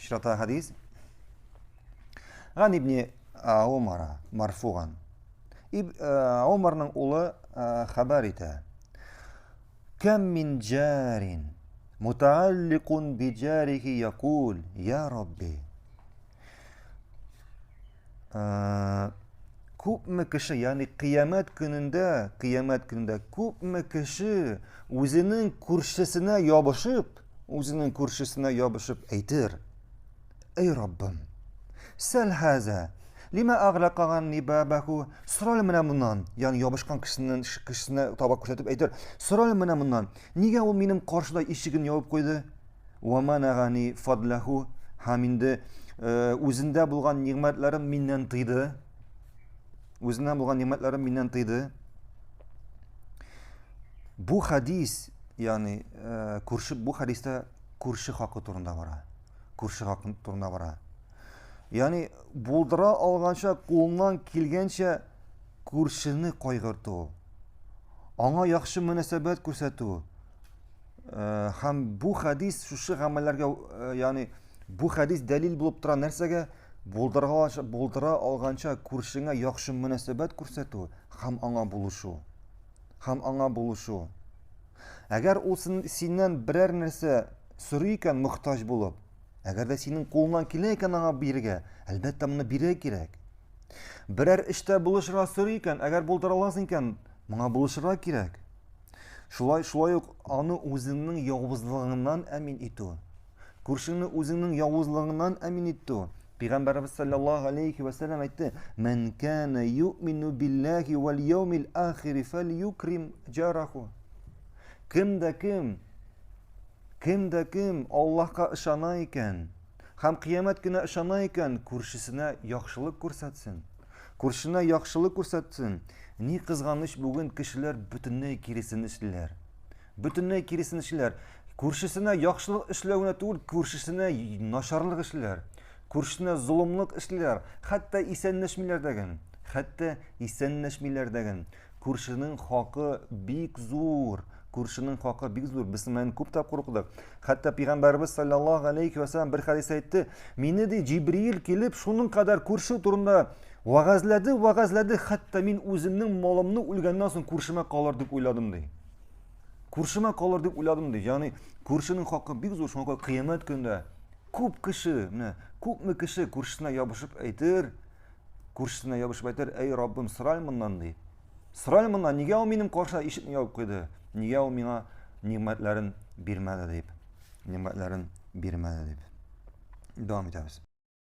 شرطها حديث عن ابن عمر مرفوعا عمر'ның улы خبرته كم من جار متعلق بجاره يقول يا ربي күпме кеше, yani kıyamet gününde күпме кеше үзенең күршесенә ябышып әйтер: Ey Rabbim, сәл хәзә, лима агълакаган бабаху, сорал менә моннан, yani ябышкан кешесенә таба күрсәтеп әйтер: Сорал менә моннан, нигә ул минем каршыда ишеген ябып куйды? Ва манагани фадлаху, һәм инде үзендә булган ниъмәтләрен миннән тыйды. Үзеннән булган ниъмәтләрен миннән тыйды. Bu hadis, yani bu hadiste күрше хакы турында бара. Күрше хакы турында бара. Yani булдыра алганча, кулыннан килгәнчә күршене кайгырту, аңа яхшы мөнәсәбәт күрсәтү. Һәм бу хадис шушы гамәлләргә, yani bu hadis дәлил булып тора нәрсәгә? Булдыра алганча күршеңә яхшы мөнәсәбәт күрсәтү һәм аңа булышу. Әгәр ул синнән берәр нәрсә сорый икән мохтаҗ булып, әгәр дә синең кулыңнан килә икән аңа бирергә, әлбәттә моны бирергә кирәк. Берәр эштә булышырга сорый икән, әгәр булдыра аласың икән, моңа булышырга кирәк. Шулай ук аны үзеңнең явызлыгыннан әмин итү. Күршеңне үзеңнең явызлыгыннан әмин итү. Пәйгамбәрбез саллаллаһу алейхи ва саллям әйтте: "Мен кана ю'мину биллаһи вал яумил ахир фальюкрим джараху." Кемдә кем Аллаһка ышана икән һәм кыямәт көненә ышана икән, күршесенә яхшылык күрсәтсен. Күршенә яхшылык күрсәтсен. Ни кызганыч, бүген кешеләр бөтенләй киресен эшлиләр. Күршесенә яхшылык эшләүне түгел, күршесенә начарлык эшлиләр. Күршесенә зулымлык эшлиләр. Хәтта исәнләшмиләр дәген. Күршенең хакы бик зур. Biz менә күп тапкыр укыдык. Хәтта Пәйгамбәрбез саллаллаһу алейхи ва саллям бер хадис әйтте: "Мине ди Җибрил килеп шуның кадәр күрше турында вәгазьләде, хәтта мин үземнең малымны үлгәннән соң күршемә калыр дип уйладым" ди. Yani күршенең хакы бик зур. Шуңа кыямәт көндә күпме кеше күршесенә ябышып әйтер: "Эй Раббым, сорай моннан" ди. Сорай моннан, нигә ул минем каршыма ишекне ябып куйды? Нигә ул миңа ниъмәтләрен бирмәде дип. Дәвам итәбез.